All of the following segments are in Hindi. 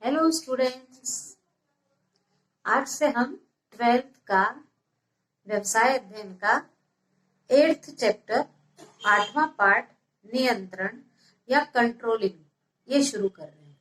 हेलो स्टूडेंट्स, आज से हम 12th का व्यवसाय अध्ययन का 8th चैप्टर 8वां पार्ट नियंत्रण या कंट्रोलिंग ये शुरू कर रहे हैं।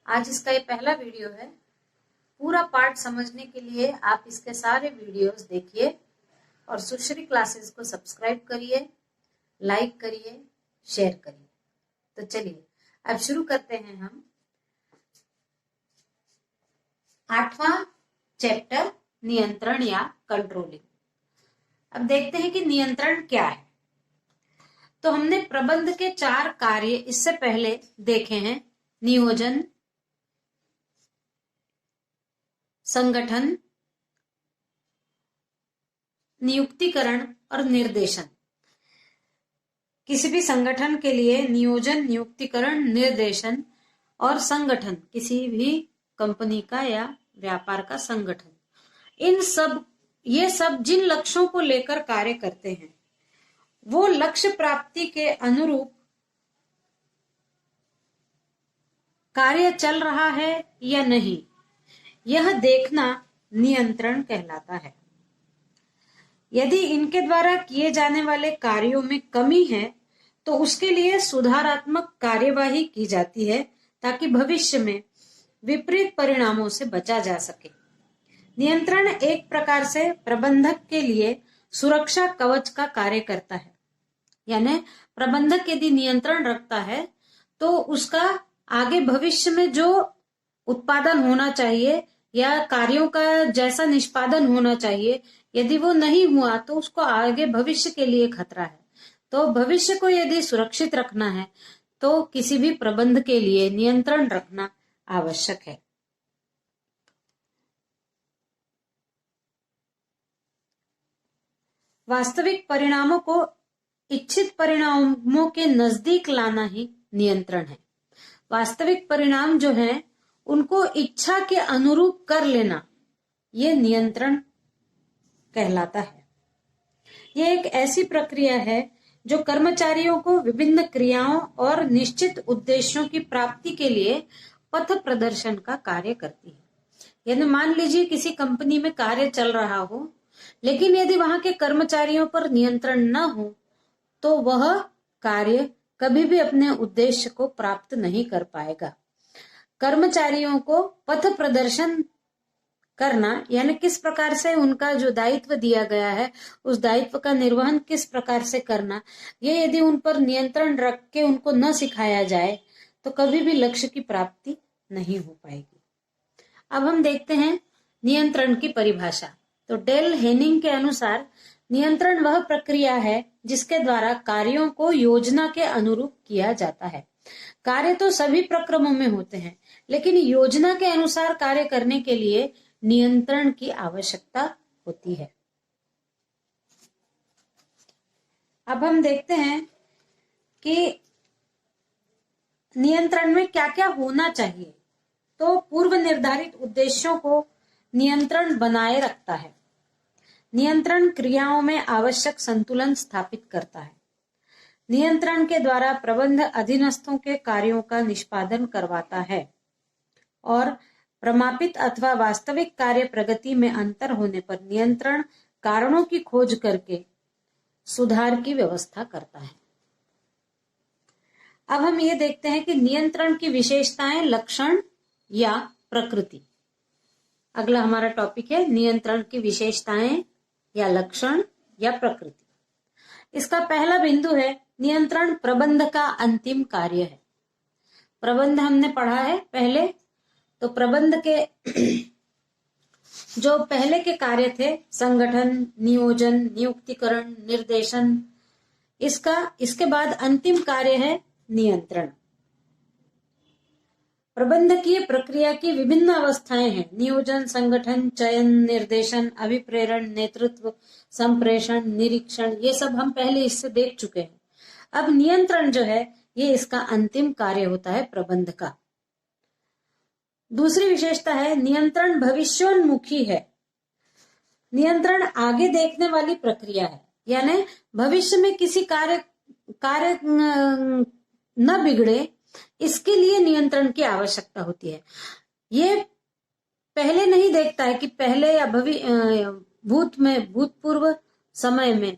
आज इसका ये पहला वीडियो है। पूरा पार्ट समझने के लिए आप इसके सारे वीडियोस देखिए और सुश्री क्लासेस को सब्सक्राइब करिए, लाइक करिए, शेयर करिए। तो चलिए अब शुरू करते हैं हम 8वां चैप्टर नियंत्रण या कंट्रोलिंग। अब देखते हैं कि नियंत्रण क्या है। तो हमने प्रबंध के 4 कार्य इससे पहले देखे हैं: नियोजन, संगठन, नियुक्तिकरण और निर्देशन। किसी भी संगठन के लिए नियोजन, नियुक्तिकरण, निर्देशन और संगठन, किसी भी कंपनी का या व्यापार का संगठन, ये सब जिन लक्ष्यों को लेकर कार्य करते हैं वो लक्ष्य प्राप्ति के अनुरूप कार्य चल रहा है या नहीं, यह देखना नियंत्रण कहलाता है। यदि इनके द्वारा किए जाने वाले कार्यों में कमी है तो उसके लिए सुधारात्मक कार्यवाही की जाती है ताकि भविष्य में विपरीत परिणामों से बचा जा सके। नियंत्रण एक प्रकार से प्रबंधक के लिए सुरक्षा कवच का कार्य करता है। यानी प्रबंधक यदि नियंत्रण रखता है तो उसका आगे भविष्य में जो उत्पादन होना चाहिए या कार्यों का जैसा निष्पादन होना चाहिए, यदि वो नहीं हुआ तो उसको आगे भविष्य के लिए खतरा है। तो भविष्य को यदि सुरक्षित रखना है तो किसी भी प्रबंध के लिए नियंत्रण रखना आवश्यक है। वास्तविक परिणामों को इच्छित परिणामों के नजदीक लाना ही नियंत्रण है। वास्तविक परिणाम जो है उनको इच्छा के अनुरूप कर लेना, ये नियंत्रण कहलाता है। यह एक ऐसी प्रक्रिया है जो कर्मचारियों को विभिन्न क्रियाओं और निश्चित उद्देश्यों की प्राप्ति के लिए पथ प्रदर्शन का कार्य करती है। यदि मान लीजिए किसी कंपनी में कार्य चल रहा हो, लेकिन यदि वहां के कर्मचारियों पर नियंत्रण न हो तो वह कार्य कभी भी अपने उद्देश्य को प्राप्त नहीं कर पाएगा। कर्मचारियों को पथ प्रदर्शन करना यानी किस प्रकार से उनका जो दायित्व दिया गया है उस दायित्व का निर्वहन किस प्रकार से करना, ये यदि उन पर नियंत्रण रख के उनको न सिखाया जाए तो कभी भी लक्ष्य की प्राप्ति नहीं हो पाएगी। अब हम देखते हैं नियंत्रण की परिभाषा। तो डेल हेनिंग के अनुसार नियंत्रण वह प्रक्रिया है जिसके द्वारा कार्यों को योजना के अनुरूप किया जाता है। कार्य तो सभी प्रक्रमों में होते हैं, लेकिन योजना के अनुसार कार्य करने के लिए नियंत्रण की आवश्यकता होती है। अब हम देखते हैं कि नियंत्रण में क्या क्या होना चाहिए। तो पूर्व निर्धारित उद्देश्यों को नियंत्रण बनाए रखता है। नियंत्रण क्रियाओं में आवश्यक संतुलन स्थापित करता है। नियंत्रण के द्वारा प्रबंध अधीनस्थों के कार्यों का निष्पादन करवाता है और प्रमापित अथवा वास्तविक कार्य प्रगति में अंतर होने पर नियंत्रण कारणों की खोज करके सुधार की व्यवस्था करता है। अब हम ये देखते हैं कि नियंत्रण की विशेषताएं, लक्षण या प्रकृति। अगला हमारा टॉपिक है नियंत्रण की विशेषताएं या लक्षण या प्रकृति। इसका पहला बिंदु है नियंत्रण प्रबंध का अंतिम कार्य है। प्रबंध हमने पढ़ा है पहले। तो प्रबंध के जो पहले के कार्य थे, संगठन, नियोजन, नियुक्तिकरण, निर्देशन, इसके बाद अंतिम कार्य है नियंत्रण। प्रबंधकीय प्रक्रिया की विभिन्न अवस्थाएं हैं: नियोजन, संगठन, चयन, निर्देशन, अभिप्रेरण, नेतृत्व, संप्रेषण, निरीक्षण। ये सब हम पहले इससे देख चुके हैं। अब नियंत्रण जो है ये इसका अंतिम कार्य होता है प्रबंध का। दूसरी विशेषता है नियंत्रण भविष्योन्मुखी है। नियंत्रण आगे देखने वाली प्रक्रिया है, यानी भविष्य में किसी कार्य न बिगड़े इसके लिए नियंत्रण की आवश्यकता होती है। ये पहले नहीं देखता है कि पहले या भूतपूर्व समय में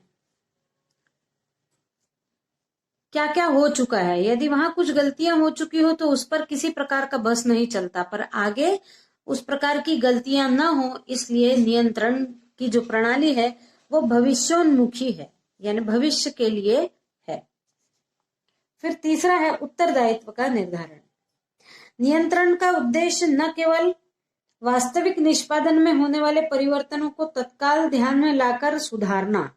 क्या क्या हो चुका है। यदि वहां कुछ गलतियां हो चुकी हो तो उस पर किसी प्रकार का बस नहीं चलता, पर आगे उस प्रकार की गलतियां न हो, इसलिए नियंत्रण की जो प्रणाली है वो भविष्योन्मुखी है, यानी भविष्य के लिए है। फिर तीसरा है उत्तरदायित्व का निर्धारण। नियंत्रण का उद्देश्य न केवल वास्तविक निष्पादन में होने वाले परिवर्तनों को तत्काल ध्यान में लाकर सुधारना,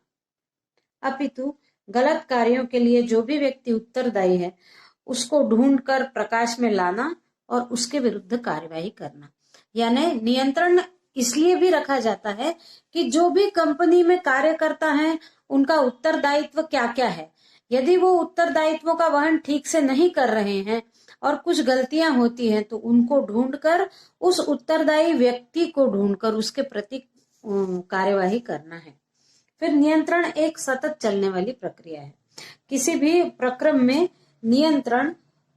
अपितु गलत कार्यों के लिए जो भी व्यक्ति उत्तरदायी है उसको ढूंढकर प्रकाश में लाना और उसके विरुद्ध कार्यवाही करना। यानी नियंत्रण इसलिए भी रखा जाता है कि जो भी कंपनी में कार्य करता है उनका उत्तरदायित्व क्या क्या है। यदि वो उत्तरदायित्वों का वहन ठीक से नहीं कर रहे हैं और कुछ गलतियां होती हैं तो उनको ढूंढकर, उस उत्तरदायी व्यक्ति को ढूंढकर उसके प्रति कार्यवाही करना है। फिर नियंत्रण एक सतत चलने वाली प्रक्रिया है। किसी भी प्रक्रम में नियंत्रण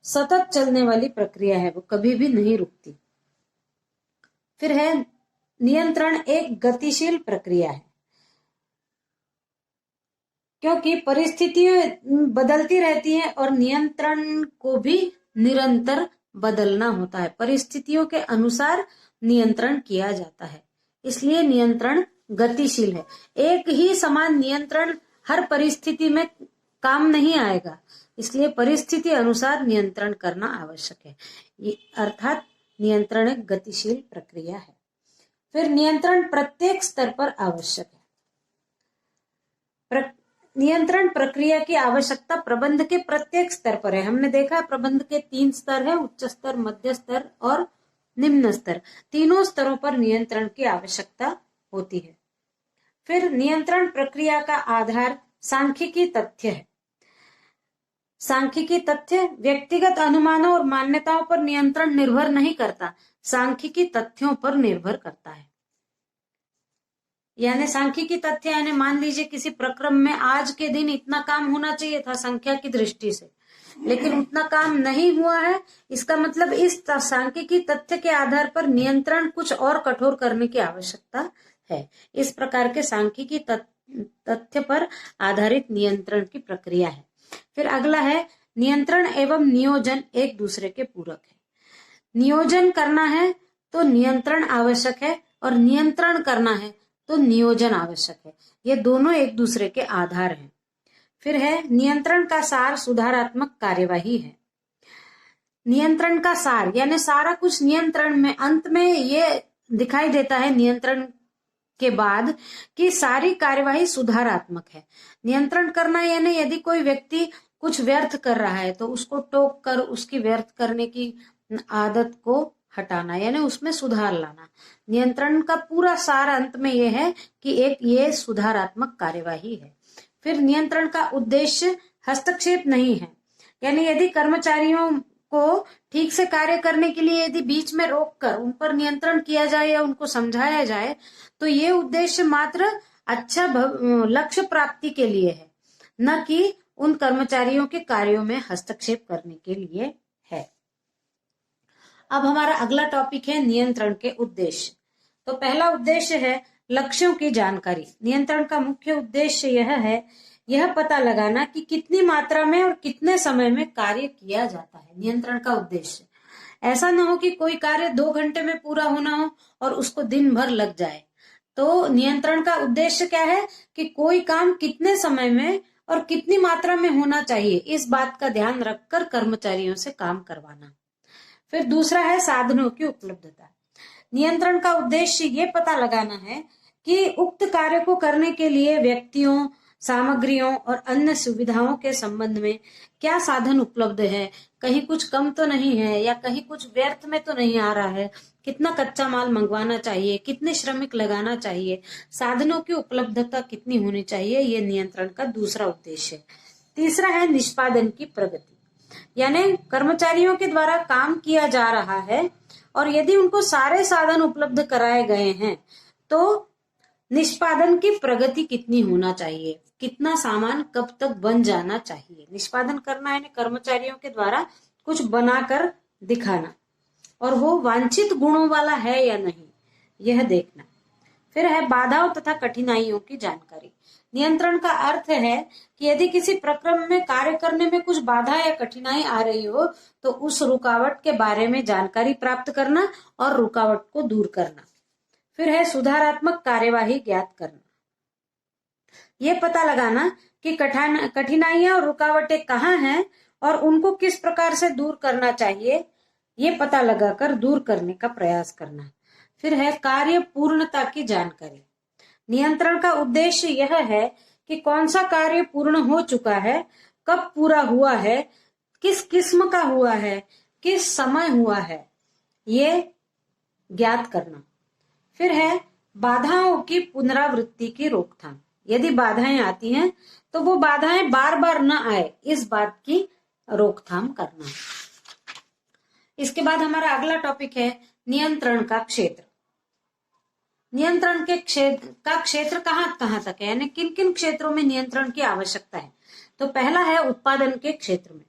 सतत चलने वाली प्रक्रिया है, वो कभी भी नहीं रुकती। फिर है नियंत्रण एक गतिशील प्रक्रिया है, क्योंकि परिस्थितियां बदलती रहती हैं और नियंत्रण को भी निरंतर बदलना होता है। परिस्थितियों के अनुसार नियंत्रण किया जाता है, इसलिए नियंत्रण गतिशील है। एक ही समान नियंत्रण हर परिस्थिति में काम नहीं आएगा, इसलिए परिस्थिति अनुसार नियंत्रण करना आवश्यक है। ये अर्थात नियंत्रण एक गतिशील प्रक्रिया है। फिर नियंत्रण प्रत्येक स्तर पर आवश्यक है। नियंत्रण प्रक्रिया की आवश्यकता प्रबंध के प्रत्येक स्तर पर है। हमने देखा है प्रबंध के 3 स्तर है, उच्च स्तर, मध्य स्तर और निम्न स्तर। तीनों स्तरों पर नियंत्रण की आवश्यकता होती है। फिर नियंत्रण प्रक्रिया का आधार सांख्यिकी तथ्य है। सांख्यिकी तथ्य व्यक्तिगत अनुमानों और मान्यताओं पर नियंत्रण निर्भर नहीं करता, सांख्यिकी तथ्यों पर निर्भर करता है। यानी सांख्यिकी तथ्य यानी मान लीजिए किसी प्रक्रम में आज के दिन इतना काम होना चाहिए था संख्या की दृष्टि से, लेकिन उतना काम नहीं हुआ है, इसका मतलब इस सांख्यिकी तथ्य के आधार पर नियंत्रण कुछ और कठोर करने की आवश्यकता है। इस प्रकार के सांख्यिकी तथ्य पर आधारित नियंत्रण की प्रक्रिया है। फिर अगला है नियंत्रण एवं नियोजन एक दूसरे के पूरक है। नियोजन करना है तो नियंत्रण आवश्यक है और नियंत्रण करना है तो नियोजन आवश्यक है। ये दोनों एक दूसरे के आधार हैं। फिर है नियंत्रण का सार सुधारात्मक कार्यवाही है। नियंत्रण का सार यानी सारा कुछ नियंत्रण में, अंत में ये दिखाई देता है नियंत्रण के बाद कि सारी कार्यवाही सुधारात्मक है। नियंत्रण करना यानी यदि कोई व्यक्ति कुछ व्यर्थ कर रहा है तो उसको टोक कर उसकी व्यर्थ करने की आदत को हटाना, यानी उसमें सुधार लाना। नियंत्रण का पूरा सार अंत में यह है कि एक ये सुधारात्मक कार्यवाही है। फिर नियंत्रण का उद्देश्य हस्तक्षेप नहीं है, यानी यदि कर्मचारियों को ठीक से कार्य करने के लिए यदि बीच में रोककर उन पर नियंत्रण किया जाए या उनको समझाया जाए तो ये उद्देश्य मात्र अच्छा लक्ष्य प्राप्ति के लिए है, न कि उन कर्मचारियों के कार्यों में हस्तक्षेप करने के लिए है। अब हमारा अगला टॉपिक है नियंत्रण के उद्देश्य। तो पहला उद्देश्य है लक्ष्यों की जानकारी। नियंत्रण का मुख्य उद्देश्य यह पता लगाना कि कितनी मात्रा में और कितने समय में कार्य किया जाता है। नियंत्रण का उद्देश्य ऐसा ना हो कि कोई कार्य 2 घंटे में पूरा होना हो और उसको दिन भर लग जाए। तो नियंत्रण का उद्देश्य क्या है कि कोई काम कितने समय में और कितनी मात्रा में होना चाहिए, इस बात का ध्यान रखकर कर्मचारियों से काम करवाना। फिर दूसरा है साधनों की उपलब्धता। नियंत्रण का उद्देश्य ये पता लगाना है कि उक्त कार्य को करने के लिए व्यक्तियों, सामग्रियों और अन्य सुविधाओं के संबंध में क्या साधन उपलब्ध है, कहीं कुछ कम तो नहीं है या कहीं कुछ व्यर्थ में तो नहीं आ रहा है, कितना कच्चा माल मंगवाना चाहिए, कितने श्रमिक लगाना चाहिए, साधनों की उपलब्धता कितनी होनी चाहिए, ये नियंत्रण का दूसरा उद्देश्य है। तीसरा है निष्पादन की प्रगति, यानी कर्मचारियों के द्वारा काम किया जा रहा है और यदि उनको सारे साधन उपलब्ध कराए गए हैं तो निष्पादन की प्रगति कितनी होना चाहिए, कितना सामान कब तक बन जाना चाहिए। निष्पादन करना है कर्मचारियों के द्वारा कुछ बनाकर दिखाना, और वो वांछित गुणों वाला है या नहीं, यह देखना। फिर है बाधाओं तथा कठिनाइयों की जानकारी। नियंत्रण का अर्थ है कि यदि किसी प्रक्रम में कार्य करने में कुछ बाधा या कठिनाई आ रही हो तो उस रुकावट के बारे में जानकारी प्राप्त करना और रुकावट को दूर करना। फिर है सुधारात्मक कार्यवाही ज्ञात करना। ये पता लगाना कि कठिनाइयां और रुकावटें कहाँ हैं और उनको किस प्रकार से दूर करना चाहिए, ये पता लगाकर दूर करने का प्रयास करना। फिर है कार्य पूर्णता की जानकारी। नियंत्रण का उद्देश्य यह है कि कौन सा कार्य पूर्ण हो चुका है, कब पूरा हुआ है, किस किस्म का हुआ है, किस समय हुआ है, ये ज्ञात करना। फिर है बाधाओं की पुनरावृत्ति की रोकथाम। यदि बाधाएं आती हैं तो वो बाधाएं बार बार न आए, इस बात की रोकथाम करना। इसके बाद हमारा अगला टॉपिक है नियंत्रण का क्षेत्र। नियंत्रण के क्षेत्र कहाँ कहाँ तक है, यानी किन किन क्षेत्रों में नियंत्रण की आवश्यकता है। तो पहला है उत्पादन के क्षेत्र में।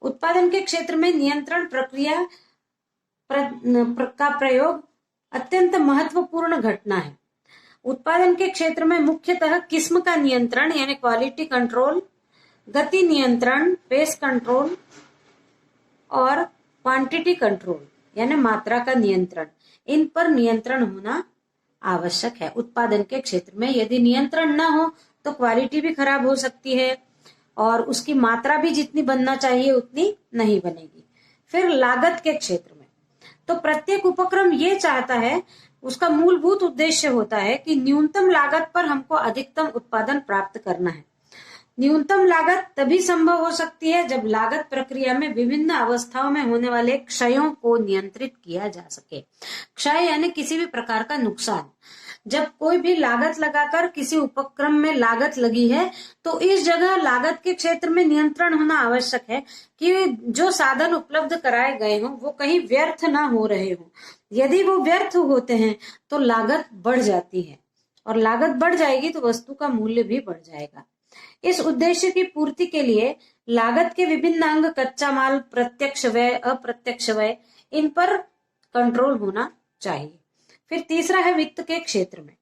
उत्पादन के क्षेत्र में नियंत्रण प्रक्रिया का प्रयोग अत्यंत महत्वपूर्ण घटना है। उत्पादन के क्षेत्र में मुख्यतः किस्म का नियंत्रण यानी क्वालिटी कंट्रोल, गति नियंत्रण पेस कंट्रोल और क्वांटिटी कंट्रोल यानी मात्रा का नियंत्रण, इन पर नियंत्रण होना आवश्यक है। उत्पादन के क्षेत्र में यदि नियंत्रण न हो तो क्वालिटी भी खराब हो सकती है और उसकी मात्रा भी जितनी बनना चाहिए उतनी नहीं बनेगी। फिर लागत के क्षेत्र में तो प्रत्येक उपक्रम ये चाहता है, उसका मूलभूत उद्देश्य होता है कि न्यूनतम लागत पर हमको अधिकतम उत्पादन प्राप्त करना है। न्यूनतम लागत तभी संभव हो सकती है जब लागत प्रक्रिया में विभिन्न अवस्थाओं में होने वाले क्षयों को नियंत्रित किया जा सके। क्षय यानी किसी भी प्रकार का नुकसान। जब कोई भी लागत लगाकर किसी उपक्रम में लागत लगी है तो इस जगह लागत के क्षेत्र में नियंत्रण होना आवश्यक है कि जो साधन उपलब्ध कराए गए हों वो कहीं व्यर्थ ना हो रहे हों। यदि वो व्यर्थ होते हैं तो लागत बढ़ जाती है और लागत बढ़ जाएगी तो वस्तु का मूल्य भी बढ़ जाएगा। इस उद्देश्य की पूर्ति के लिए लागत के विभिन्न अंग, कच्चा माल, प्रत्यक्ष व्यय, अप्रत्यक्ष व्यय, इन पर कंट्रोल होना चाहिए। फिर तीसरा है वित्त के क्षेत्र में।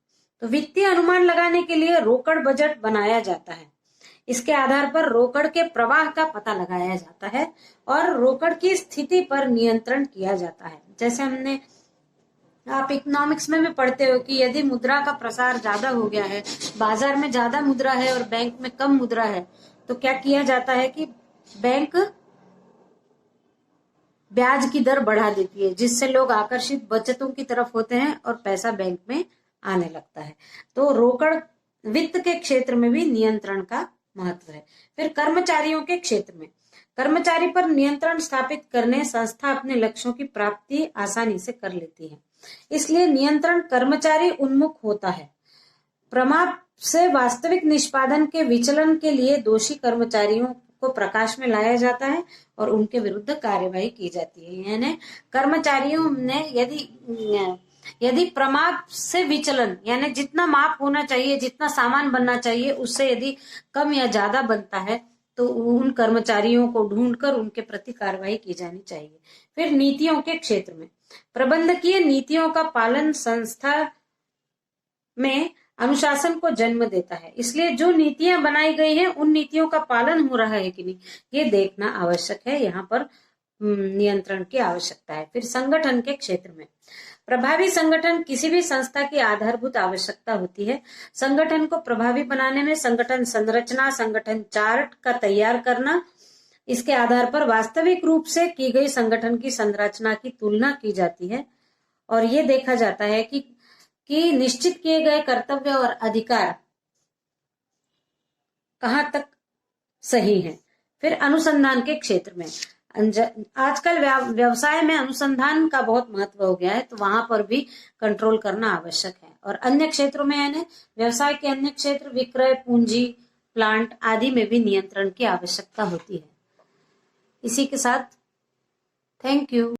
तो वित्तीय अनुमान लगाने के लिए रोकड़ बजट बनाया जाता है। इसके आधार पर रोकड़ के प्रवाह का पता लगाया जाता है और रोकड़ की स्थिति पर नियंत्रण किया जाता है। जैसे हमने आप इकोनॉमिक्स में भी पढ़ते हो कि यदि मुद्रा का प्रसार ज्यादा हो गया है, बाजार में ज्यादा मुद्रा है और बैंक में कम मुद्रा है, तो क्या किया जाता है कि बैंक ब्याज की दर बढ़ा देती है, जिससे लोग आकर्षित बचतों की तरफ होते हैं और पैसा बैंक में आने लगता है। तो रोकड़ वित्त के क्षेत्र में भी नियंत्रण का महत्व है। फिर कर्मचारियों के क्षेत्र में कर्मचारी पर नियंत्रण स्थापित करने संस्था अपने लक्ष्यों की प्राप्ति आसानी से कर लेती है, इसलिए नियंत्रण कर्मचारी उन्मुख होता है। प्रमाद से वास्तविक निष्पादन के विचलन के लिए दोषी कर्मचारियों को प्रकाश में लाया जाता है और उनके विरुद्ध कार्यवाही की जाती है। यानी कर्मचारियों ने यदि प्रमाद से विचलन यानी जितना माप होना चाहिए, जितना सामान बनना चाहिए, उससे यदि कम या ज्यादा बनता है तो उन कर्मचारियों को ढूंढकर उनके प्रति कार्रवाई की जानी चाहिए। फिर नीतियों के क्षेत्र में प्रबंधकीय नीतियों का पालन संस्था में अनुशासन को जन्म देता है, इसलिए जो नीतियां बनाई गई हैं उन नीतियों का पालन हो रहा है कि नहीं, ये देखना आवश्यक है। यहाँ पर नियंत्रण की आवश्यकता है। फिर संगठन के क्षेत्र में प्रभावी संगठन किसी भी संस्था की आधारभूत आवश्यकता होती है। संगठन को प्रभावी बनाने में संगठन संरचना, संगठन चार्ट का तैयार करना, इसके आधार पर वास्तविक रूप से की गई संगठन की संरचना की तुलना की जाती है और ये देखा जाता है कि निश्चित किए गए कर्तव्य और अधिकार कहाँ तक सही है। फिर अनुसंधान के क्षेत्र में आजकल व्यवसाय में अनुसंधान का बहुत महत्व हो गया है, तो वहां पर भी कंट्रोल करना आवश्यक है। और अन्य क्षेत्रों में यानी व्यवसाय के अन्य क्षेत्र, विक्रय, पूंजी, प्लांट आदि में भी नियंत्रण की आवश्यकता होती है। इसी के साथ थैंक यू।